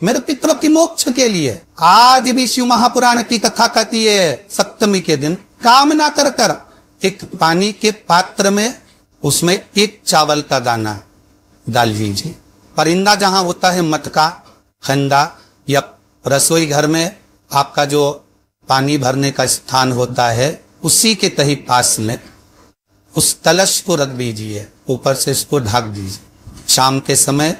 मेरे पितरों की मोक्ष के लिए। आज भी शिव महापुराण की कथा कहती है सप्तमी के दिन कामना कर कर एक पानी के पात्र में उसमें एक चावल का दाना डाल लीजिए। परिंदा जहां होता है मटका, खंडा या रसोई घर में आपका जो पानी भरने का स्थान होता है, उसी के तही पास में उस कलश को रख दीजिए, ऊपर से इसको ढक दीजिए। शाम के समय,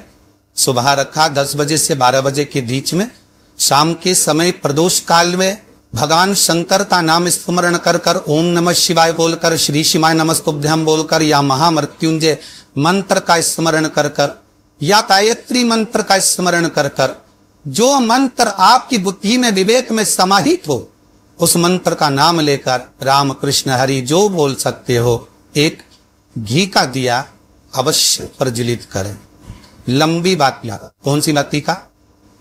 सुबह रखा 10 बजे से 12 बजे के बीच में, शाम के समय प्रदोष काल में भगवान शंकर का नाम स्मरण कर कर ओम नमः शिवाय बोलकर, श्री शिवाय नमस्तुभ्यं बोलकर या महामृत्युंजय मंत्र का स्मरण कर कर या गायत्री मंत्र का स्मरण कर कर, जो मंत्र आपकी बुद्धि में विवेक में समाहित हो, उस मंत्र का नाम लेकर राम कृष्ण हरि जो बोल सकते हो, एक घी का दिया अवश्य प्रज्वलित करें। लंबी बाती का, कौन सी बत्ती का?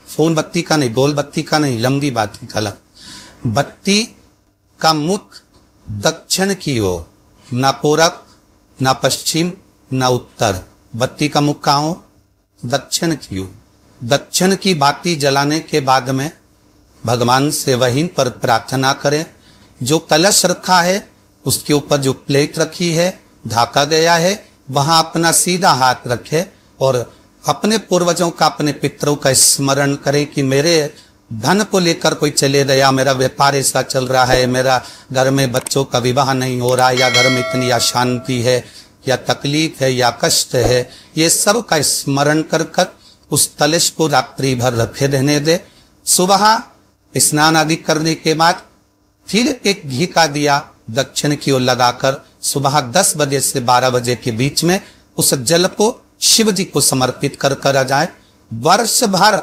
फोन बत्ती का नहीं, गोल बत्ती का नहीं, लंबी बाती का। अलग बत्ती का मुख दक्षिण की ओर, ना पूरब ना पश्चिम ना उत्तर। बत्ती का मुख कहाँ हो? दक्षिण की ओर। दक्षिण की बाती जलाने के बाद में भगवान से वहीं पर प्रार्थना करें। जो कलश रखा है उसके ऊपर जो प्लेट रखी है, ढाका गया है, वहां अपना सीधा हाथ रखे और अपने पूर्वजों का, अपने पितरों का स्मरण करें कि मेरे धन को लेकर कोई चले गया, मेरा व्यापार ऐसा चल रहा है, मेरा घर में बच्चों का विवाह नहीं हो रहा, या घर में इतनी अशांति है या तकलीफ है या कष्ट है, ये सब का स्मरण कर कर उस कलश को रात्रि भर रखे रहने दे। सुबह स्नान आदि करने के बाद फिर एक घी का दिया दक्षिण की ओर लगाकर सुबह 10 बजे से 12 बजे के बीच में उस जल को शिव जी को समर्पित कर कर जाए। वर्ष भर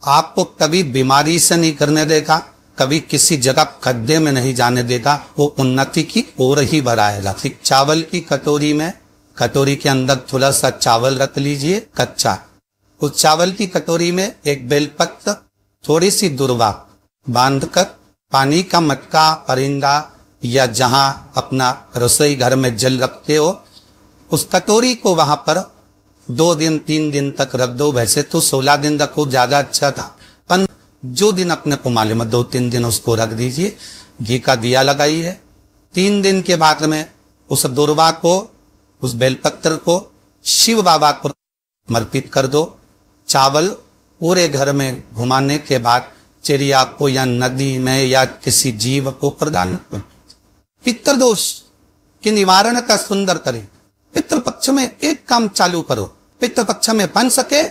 आपको कभी बीमारी से नहीं करने देगा, कभी किसी जगह खड्डे में नहीं जाने देगा, वो उन्नति की ओर ही बढ़ाएगा। ठीक चावल की कटोरी में, कटोरी के अंदर थोड़ा सा चावल रख लीजिए कच्चा, उस चावल की कटोरी में एक बेलपत्र, थोड़ी सी दुर्वा बांधकर पानी का मटका, परिंदा या जहां अपना रसोई घर में जल रखते हो, उस कटोरी को वहां पर 2 दिन 3 दिन तक रख दो। वैसे तो 16 दिन रखो ज्यादा अच्छा था, पर जो दिन अपने को मालूम है 2-3 दिन उसको रख दीजिए। घी का दिया लगाइए। 3 दिन के बाद में उस दुर्वा को, उस बेलपत्र को शिव बाबा को समर्पित कर दो। चावल पूरे घर में घुमाने के बाद चिड़िया को या नदी में या किसी जीव को प्रदान करो। पितृदोष के निवारण का सुंदर करें। पितृपक्ष में एक काम चालू करो। पितृपक्ष में बन सके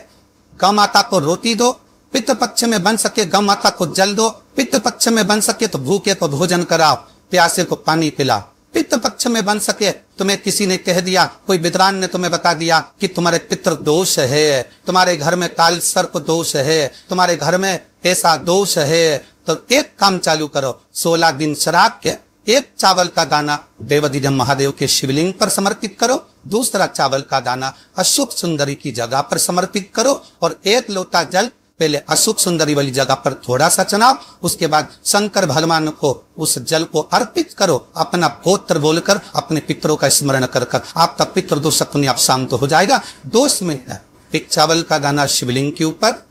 गौ माता को रोटी दो, पितृपक्ष में बन सके गौ माता को जल दो, पितृपक्ष में बन सके तो भूखे को भोजन कराओ, प्यासे को पानी पिलाओ। पितृपक्ष में बन सके, तुम्हें किसी ने कह दिया, कोई विद्वान ने तुम्हें बता दिया कि तुम्हारे पितृ दोष है, तुम्हारे घर में काल सर्प दोष है, तुम्हारे घर में ऐसा दोष है, तो एक काम चालू करो। 16 दिन श्राद्ध के एक चावल का दाना देवदिव्य महादेव के शिवलिंग पर समर्पित करो, दूसरा चावल का दाना अशुभ सुंदरी की जगह पर समर्पित करो और एक लोटा जल पहले अशुभ सुंदरी वाली जगह पर थोड़ा सा चनाओ, उसके बाद शंकर भगवान को उस जल को अर्पित करो। अपना गोत्र बोलकर अपने पितरों का स्मरण कर कर आपका पितृ दोष अपने आप शांत हो जाएगा। दोष में है एक चावल का दाना शिवलिंग के ऊपर,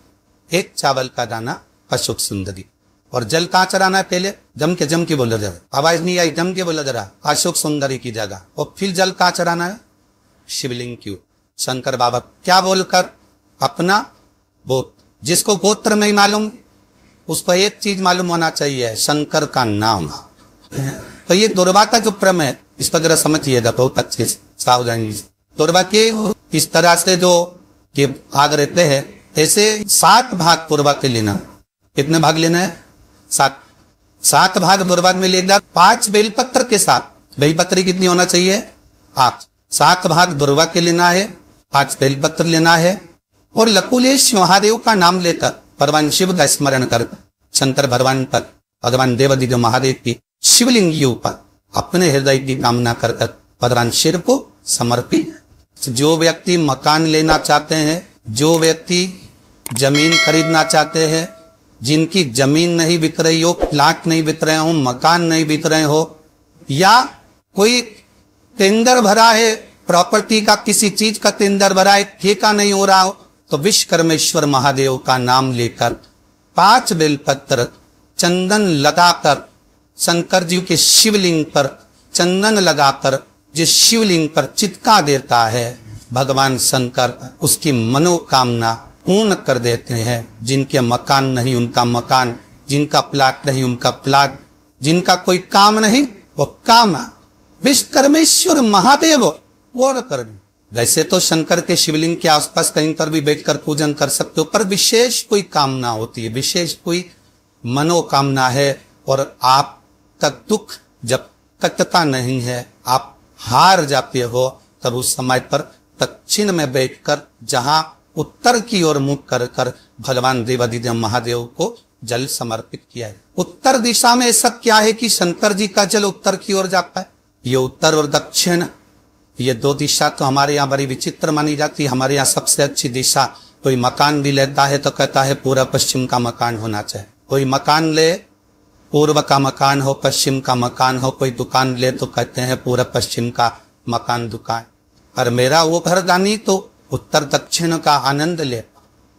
एक चावल का दाना अशुभ सुंदरी, और जल कहाँ चढ़ाना है? पहले जम के बोला जरा, आवाज नहीं आई, जम के बोला जरा, अशोक सुंदरी की जगह। और फिर जल कहाँ चढ़ाना है? शिवलिंग की। शंकर बाबा क्या बोलकर? अपना वो जिसको गोत्र नहीं मालूम उसको एक चीज मालूम होना चाहिए, शंकर का नाम। तो ये दुर्वा का जो क्रम है इस पर जरा समझिएगा, बहुत अच्छे सावधानी। दुर्वा के इस तरह से जो कि भाग रहते हैं, ऐसे 7 भाग दुर्वा के लेना। कितने भाग लेना है? 7 भाग दुर्वा में लेना। 5 बेलपत्र के साथ, बेलपत्र कितनी होना चाहिए? 8। 7 भाग दुर्वा के लेना है, 5 बेलपत्र लेना है, और लकुलेश महादेव का नाम लेकर भगवान शिव का स्मरण कर शंकर भगवान पर, भगवान देवदिव्य महादेव की शिवलिंग के ऊपर अपने हृदय की कामना कर भगवान शिव को समर्पित। जो व्यक्ति मकान लेना चाहते हैं, जो व्यक्ति जमीन खरीदना चाहते हैं, जिनकी जमीन नहीं बिक रही हो, प्लाट नहीं बिक रहे हो, मकान नहीं बिक रहे हो, या कोई टेंडर भरा है प्रॉपर्टी का, किसी चीज का टेंडर भरा है, ठेका नहीं हो रहा हो, तो विश्वकर्मेश्वर महादेव का नाम लेकर 5 बेलपत्र चंदन लगाकर शंकर जी के शिवलिंग पर चंदन लगाकर जिस शिवलिंग पर चिपका देता है, भगवान शंकर उसकी मनोकामना पूर्ण कर देते हैं। जिनके मकान नहीं उनका मकान, जिनका प्लाट नहीं उनका प्लाट, जिनका कोई काम नहीं वो काम विश्वकर्मेश्वर महादेव वो कर। वैसे तो शंकर के शिवलिंग के आसपास कहीं पर भी बैठकर पूजन कर सकते हो, पर विशेष कोई कामना होती है, विशेष कोई मनोकामना है और आपका दुख जब कटता नहीं है, आप हार जाते हो, तब उस समय पर दक्षिण में बैठकर जहां उत्तर की ओर मुख कर कर भगवान देवाधिदेव महादेव को जल समर्पित किया है। उत्तर दिशा में ऐसा क्या है कि शंकर जी का जल उत्तर की ओर जाता है। ये उत्तर और दक्षिण, ये 2 दिशा तो हमारे यहाँ बड़ी विचित्र मानी जाती है। हमारे यहाँ सबसे अच्छी दिशा, कोई मकान भी लेता है तो कहता है पूर्व पश्चिम का मकान होना चाहिए। कोई मकान ले, पूर्व का मकान हो, पश्चिम का मकान हो। कोई दुकान ले तो कहते हैं पूर्व पश्चिम का मकान दुकान। पर मेरा वो घरदानी तो उत्तर दक्षिण का आनंद ले।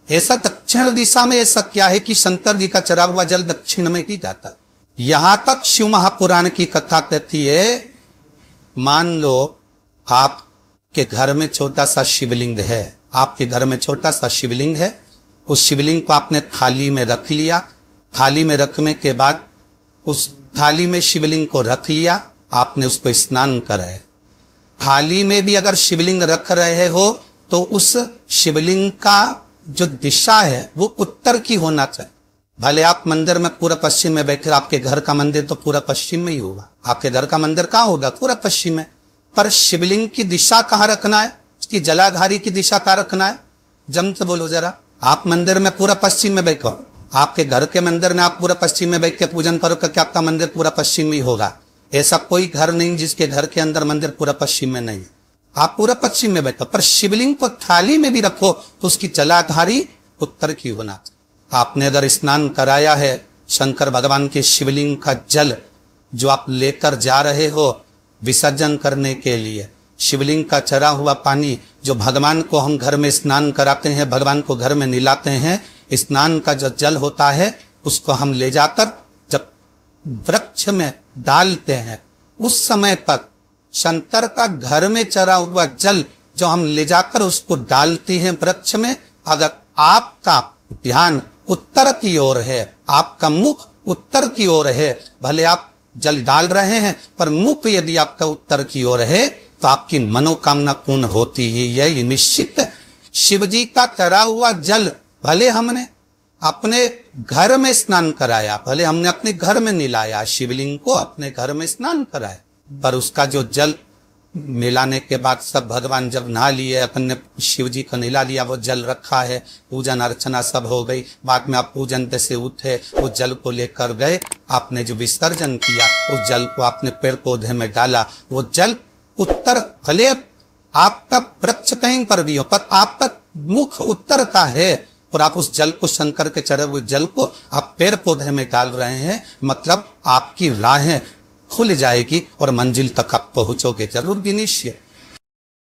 ऐसा दक्षिण दिशा में ऐसा क्या है कि शंकर जी का चढ़ा हुआ जल दक्षिण में ही जाता है। यहां तक शिव महापुराण की कथा कहती है, मान लो आपके घर में छोटा सा शिवलिंग है, आपके घर में छोटा सा शिवलिंग है। उस शिवलिंग को आपने थाली में रख लिया। थाली में रखने के बाद उस थाली में शिवलिंग को रख लिया, आपने उसको स्नान कराया। थाली में भी अगर शिवलिंग रख रहे हो तो उस शिवलिंग का जो दिशा है वो उत्तर की होना चाहिए। भले आप मंदिर में पूरा पश्चिम में बैठे, आपके घर का मंदिर तो पूरा पश्चिम में ही होगा, आपके घर का मंदिर कहाँ होगा? पूरा पश्चिम में। पर शिवलिंग की दिशा कहाँ रखना है, उसकी जलाधारी की दिशा कहाँ रखना है? जम से बोलो जरा। आप मंदिर में पूरा पश्चिम में बैठो, आपके घर के मंदिर में आप पूरा पश्चिम में बैठ के पूजन करो, क्या आपका मंदिर पूरा पश्चिम में ही होगा? ऐसा कोई घर नहीं जिसके घर के अंदर मंदिर पूरा पश्चिम में नहीं। आप पूरा पश्चिम में बैठो, पर शिवलिंग को थाली में भी रखो तो उसकी जलाधारी उत्तर की होना। आपने अगर स्नान कराया है, शंकर भगवान के शिवलिंग का जल जो आप लेकर जा रहे हो विसर्जन करने के लिए, शिवलिंग का चढ़ा हुआ पानी जो भगवान को हम घर में स्नान कराते हैं, भगवान को घर में निलाते हैं, स्नान का जो जल होता है उसको हम ले जाकर जब वृक्ष में डालते हैं, उस समय पर शंकर का घर में चढ़ा हुआ जल जो हम ले जाकर उसको डालते हैं वृक्ष में, अगर आपका ध्यान उत्तर की ओर है, आपका मुख उत्तर की ओर है, भले आप जल डाल रहे हैं पर मुख यदि आपका उत्तर की ओर है तो आपकी मनोकामना पूर्ण होती ही है, ये निश्चित है। शिव जी का चढ़ा हुआ जल भले हमने अपने घर में स्नान कराया, भले हमने अपने घर में निलाया, शिवलिंग को अपने घर में स्नान कराया, पर उसका जो जल मिलाने के बाद सब भगवान जब नहा लिए, अपने शिव जी को निला लिया, वो जल रखा है, पूजन अर्चना सब हो गई, बाद में आप पूजन से उठे, वो जल को लेकर गए, आपने जो विसर्जन किया उस जल को आपने पेड़ पौधे में डाला, वो जल उत्तर, भले आपका वृक्ष कहीं पर भी हो पर आपका मुख उत्तर का है और आप उस जल को, शंकर के चढ़े हुए जल को आप पेड़ पौधे में डाल रहे हैं, मतलब आपकी राहें खुल जाएगी और मंजिल तक आप पहुंचोगे जरूर भी निश्चय।